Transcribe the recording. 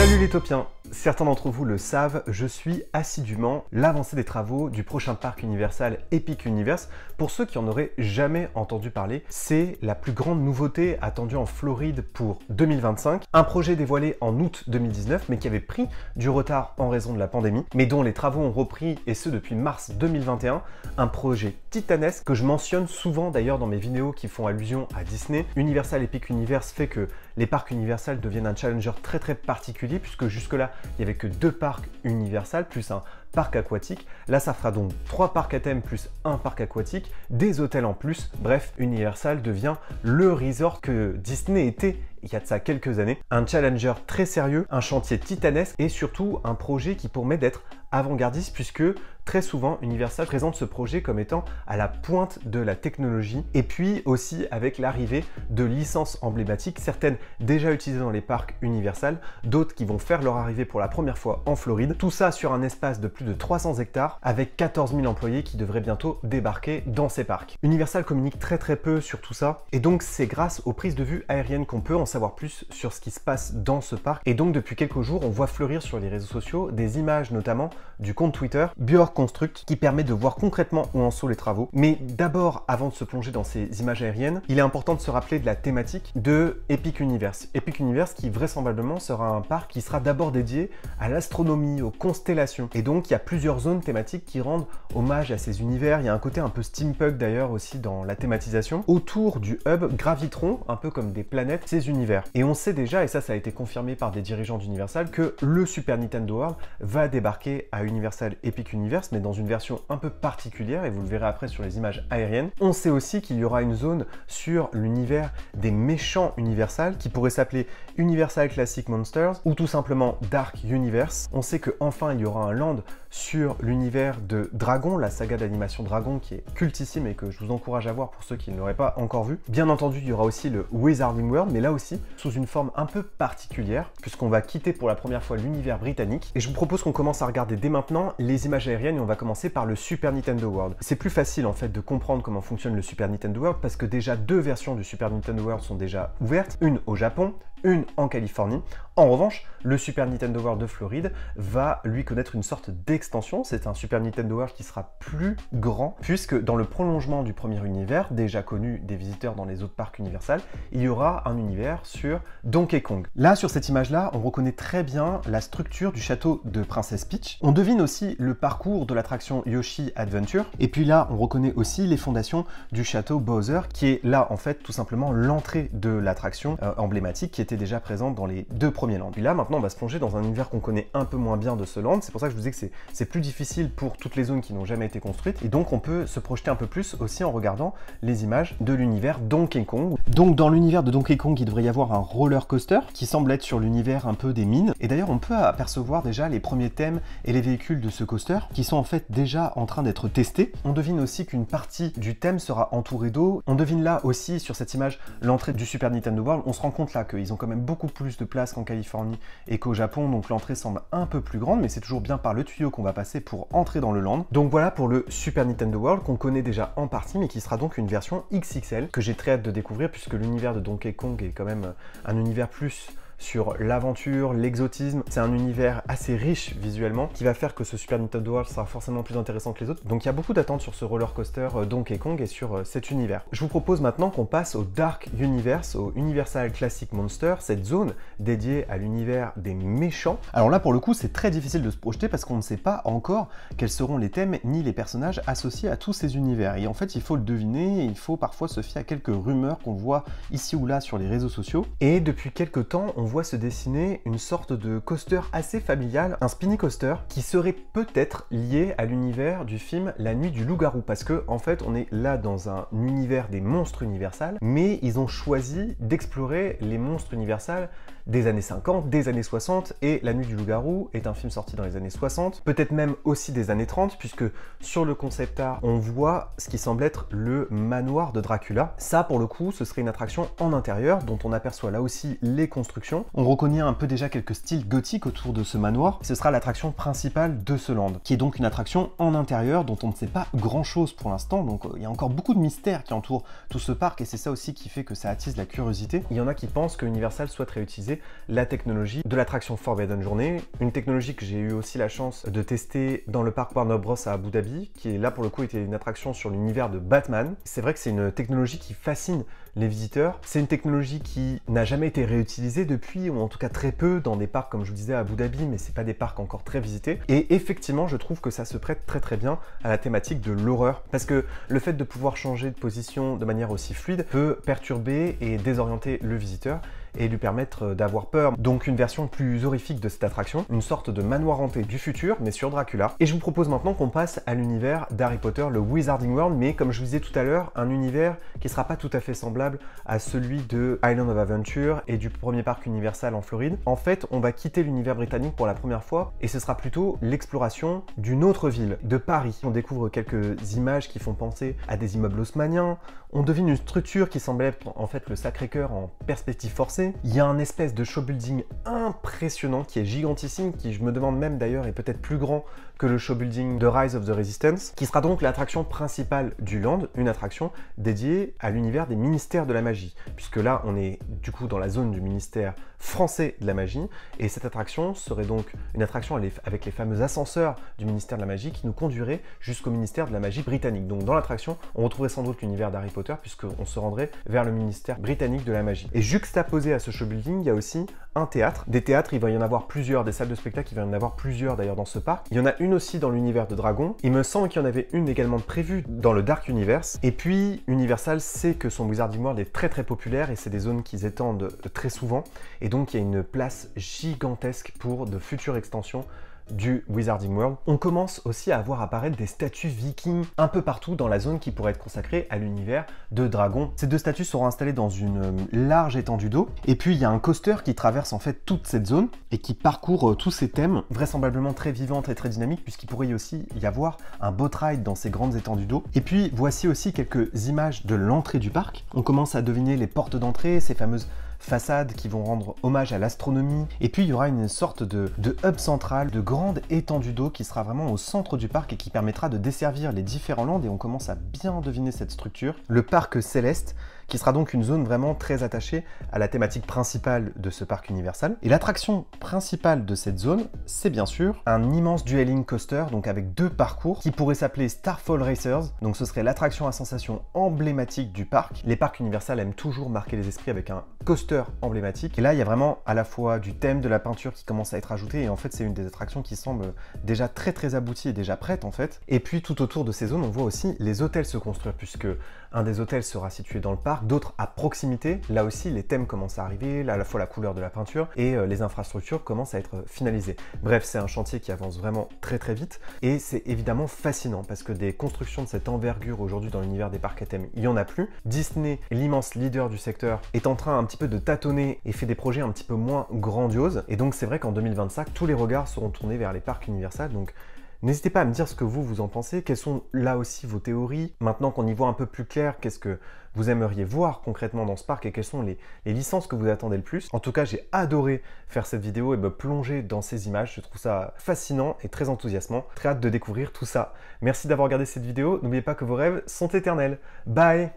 Salut les topiens! Certains d'entre vous le savent, je suis assidûment l'avancée des travaux du prochain parc Universal Epic Universe. Pour ceux qui en auraient jamais entendu parler, c'est la plus grande nouveauté attendue en Floride pour 2025. Un projet dévoilé en août 2019, mais qui avait pris du retard en raison de la pandémie, mais dont les travaux ont repris, et ce depuis mars 2021. Un projet titanesque que je mentionne souvent d'ailleurs dans mes vidéos qui font allusion à Disney. Universal Epic Universe fait que les parcs Universal deviennent un challenger très particulier, puisque jusque-là, il n'y avait que 2 parcs Universal plus un parc aquatique. Là, ça fera donc 3 parcs à thème plus un parc aquatique, des hôtels en plus. Bref, Universal devient le resort que Disney était il y a de ça quelques années. Un challenger très sérieux, un chantier titanesque et surtout un projet qui promet d'être avant-gardiste, puisque très souvent Universal présente ce projet comme étant à la pointe de la technologie, et puis aussi avec l'arrivée de licences emblématiques, certaines déjà utilisées dans les parcs Universal, d'autres qui vont faire leur arrivée pour la première fois en Floride. Tout ça sur un espace de plus de 300 hectares avec 14 000 employés qui devraient bientôt débarquer dans ces parcs. Universal communique très peu sur tout ça, et donc c'est grâce aux prises de vue aériennes qu'on peut en savoir plus sur ce qui se passe dans ce parc. Et donc depuis quelques jours, on voit fleurir sur les réseaux sociaux des images, notamment du compte Twitter Björk Construct, qui permet de voir concrètement où en sont les travaux. Mais d'abord, avant de se plonger dans ces images aériennes, il est important de se rappeler de la thématique de Epic Universe. Epic Universe qui vraisemblablement sera un parc qui sera d'abord dédié à l'astronomie, aux constellations. Et donc il y a plusieurs zones thématiques qui rendent hommage à ces univers. Il y a un côté un peu steampunk d'ailleurs aussi dans la thématisation. Autour du hub graviteront, un peu comme des planètes, ces univers. Et on sait déjà, et ça a été confirmé par des dirigeants d'Universal, que le Super Nintendo World va débarquer à Universal Epic Universe, mais dans une version un peu particulière, et vous le verrez après sur les images aériennes. On sait aussi qu'il y aura une zone sur l'univers des méchants Universal, qui pourrait s'appeler Universal Classic Monsters, ou tout simplement Dark Universe. On sait qu'enfin il y aura un land sur l'univers de Dragon, la saga d'animation Dragon qui est cultissime et que je vous encourage à voir pour ceux qui ne l'auraient pas encore vu. Bien entendu, il y aura aussi le Wizarding World, mais là aussi sous une forme un peu particulière, puisqu'on va quitter pour la première fois l'univers britannique. Et je vous propose qu'on commence à regarder dès maintenant les images aériennes, et on va commencer par le Super Nintendo World. C'est plus facile en fait de comprendre comment fonctionne le Super Nintendo World, parce que déjà 2 versions du Super Nintendo World sont déjà ouvertes, une au Japon, une en Californie. En revanche, le Super Nintendo World de Floride va lui connaître une sorte d'extension. C'est un Super Nintendo World qui sera plus grand, puisque dans le prolongement du premier univers, déjà connu des visiteurs dans les autres parcs Universal, il y aura un univers sur Donkey Kong. Là, sur cette image-là, on reconnaît très bien la structure du château de Princess Peach. On devine aussi le parcours de l'attraction Yoshi Adventure. Et puis là, on reconnaît aussi les fondations du château Bowser, qui est là, en fait, tout simplement l'entrée de l'attraction emblématique qui était déjà présente dans les 2 premiers lands. Puis là, maintenant, on va se plonger dans un univers qu'on connaît un peu moins bien de ce land. C'est pour ça que je vous disais que c'est plus difficile pour toutes les zones qui n'ont jamais été construites. Et donc, on peut se projeter un peu plus aussi en regardant les images de l'univers Donkey Kong. Donc, dans l'univers de Donkey Kong, il devrait y avoir un roller coaster qui semble être sur l'univers un peu des mines. Et d'ailleurs, on peut apercevoir déjà les premiers thèmes et les véhicules de ce coaster qui sont en fait déjà en train d'être testés. On devine aussi qu'une partie du thème sera entourée d'eau. On devine là aussi sur cette image l'entrée du Super Nintendo World. On se rend compte là qu'ils ont quand même beaucoup plus de place qu'en Californie et qu'au Japon, donc l'entrée semble un peu plus grande, mais c'est toujours bien par le tuyau qu'on va passer pour entrer dans le land. Donc voilà pour le Super Nintendo World qu'on connaît déjà en partie, mais qui sera donc une version XXL que j'ai très hâte de découvrir, puisque l'univers de Donkey Kong est quand même un univers plus sur l'aventure, l'exotisme. C'est un univers assez riche visuellement qui va faire que ce Super Nintendo World sera forcément plus intéressant que les autres. Donc il y a beaucoup d'attentes sur ce roller coaster Donkey Kong et sur cet univers. Je vous propose maintenant qu'on passe au Dark Universe, au Universal Classic Monster, cette zone dédiée à l'univers des méchants. Alors là, pour le coup, c'est très difficile de se projeter parce qu'on ne sait pas encore quels seront les thèmes ni les personnages associés à tous ces univers. Et en fait, il faut le deviner et il faut parfois se fier à quelques rumeurs qu'on voit ici ou là sur les réseaux sociaux. Et depuis quelques temps, on voit se dessiner une sorte de coaster assez familial, un spinny coaster qui serait peut-être lié à l'univers du film La Nuit du Loup-Garou, parce que en fait on est là dans un univers des monstres Universal, mais ils ont choisi d'explorer les monstres Universal des années 50, des années 60, et La Nuit du Loup-Garou est un film sorti dans les années 60, peut-être même aussi des années 30, puisque sur le concept art, on voit ce qui semble être le manoir de Dracula. Ça, pour le coup, ce serait une attraction en intérieur, dont on aperçoit là aussi les constructions. On reconnaît un peu déjà quelques styles gothiques autour de ce manoir. Ce sera l'attraction principale de ce land, qui est donc une attraction en intérieur, dont on ne sait pas grand-chose pour l'instant, donc il y a encore beaucoup de mystères qui entourent tout ce parc, et c'est ça aussi qui fait que ça attise la curiosité. Il y en a qui pensent que Universal souhaite réutiliser utiliser la technologie de l'attraction Forbidden Journey, une technologie que j'ai eu aussi la chance de tester dans le parc Warner Bros à Abu Dhabi, qui est là pour le coup était une attraction sur l'univers de Batman. C'est vrai que c'est une technologie qui fascine les visiteurs. C'est une technologie qui n'a jamais été réutilisée depuis, ou en tout cas très peu, dans des parcs comme je vous disais à Abu Dhabi, mais c'est pas des parcs encore très visités. Et effectivement, je trouve que ça se prête très très bien à la thématique de l'horreur, parce que le fait de pouvoir changer de position de manière aussi fluide peut perturber et désorienter le visiteur et lui permettre d'avoir peur. Donc une version plus horrifique de cette attraction, une sorte de manoir hanté du futur, mais sur Dracula. Et je vous propose maintenant qu'on passe à l'univers d'Harry Potter, le Wizarding World, mais comme je vous disais tout à l'heure, un univers qui sera pas tout à fait semblable à celui de Island of Adventure et du premier parc Universal en Floride. En fait, on va quitter l'univers britannique pour la première fois, et ce sera plutôt l'exploration d'une autre ville, de Paris. On découvre quelques images qui font penser à des immeubles haussmanniens, on devine une structure qui semble être en fait le Sacré-Cœur en perspective forcée. Il y a un espèce de show building impressionnant qui est gigantissime, qui je me demande même d'ailleurs est peut-être plus grand que le show building de Rise of the Resistance, qui sera donc l'attraction principale du land, une attraction dédiée à l'univers des ministères de la magie, puisque là on est du coup dans la zone du ministère français de la magie, et cette attraction serait donc une attraction avec les fameux ascenseurs du ministère de la magie qui nous conduirait jusqu'au ministère de la magie britannique. Donc dans l'attraction, on retrouverait sans doute l'univers d'Harry Potter, puisqu'on se rendrait vers le ministère britannique de la magie. Et juxtaposé à ce show building, il y a aussi un théâtre. Des théâtres, il va y en avoir plusieurs, des salles de spectacle, il va y en avoir plusieurs d'ailleurs dans ce parc. Il y en a une aussi dans l'univers de Dragon. Il me semble qu'il y en avait une également prévue dans le Dark Universe. Et puis, Universal sait que son Wizarding World est très très populaire et c'est des zones qu'ils étendent très souvent. Et donc, il y a une place gigantesque pour de futures extensions du Wizarding World. On commence aussi à voir apparaître des statues vikings un peu partout dans la zone qui pourrait être consacrée à l'univers de Dragon. Ces deux statues seront installées dans une large étendue d'eau, et puis il y a un coaster qui traverse en fait toute cette zone et qui parcourt tous ces thèmes, vraisemblablement très vivante et très dynamique, puisqu'il pourrait y aussi y avoir un boat ride dans ces grandes étendues d'eau. Et puis voici aussi quelques images de l'entrée du parc. On commence à deviner les portes d'entrée, ces fameuses façades qui vont rendre hommage à l'astronomie. Et puis il y aura une sorte de hub central, de grande étendue d'eau qui sera vraiment au centre du parc et qui permettra de desservir les différents lands, et on commence à bien deviner cette structure. Le parc Céleste, qui sera donc une zone vraiment très attachée à la thématique principale de ce parc Universal. Et l'attraction principale de cette zone, c'est bien sûr un immense dueling coaster, donc avec deux parcours, qui pourrait s'appeler Starfall Racers. Donc ce serait l'attraction à sensation emblématique du parc. Les parcs Universal aiment toujours marquer les esprits avec un coaster emblématique. Et là, il y a vraiment à la fois du thème, de la peinture qui commence à être ajouté, et en fait, c'est une des attractions qui semble déjà très très aboutie et déjà prête en fait. Et puis tout autour de ces zones, on voit aussi les hôtels se construire, puisque un des hôtels sera situé dans le parc, d'autres à proximité. Là aussi, les thèmes commencent à arriver, à la fois la couleur de la peinture et les infrastructures commencent à être finalisées. Bref, c'est un chantier qui avance vraiment très très vite, et c'est évidemment fascinant parce que des constructions de cette envergure aujourd'hui dans l'univers des parcs à thème, il n'y en a plus. Disney, l'immense leader du secteur, est en train un petit peu de tâtonner et fait des projets un petit peu moins grandioses, et donc c'est vrai qu'en 2025, tous les regards seront tournés vers les parcs Universal. Donc n'hésitez pas à me dire ce que vous en pensez, quelles sont là aussi vos théories. Maintenant qu'on y voit un peu plus clair, qu'est-ce que vous aimeriez voir concrètement dans ce parc et quelles sont les licences que vous attendez le plus. En tout cas, j'ai adoré faire cette vidéo et me plonger dans ces images. Je trouve ça fascinant et très enthousiasmant. Très hâte de découvrir tout ça. Merci d'avoir regardé cette vidéo. N'oubliez pas que vos rêves sont éternels. Bye!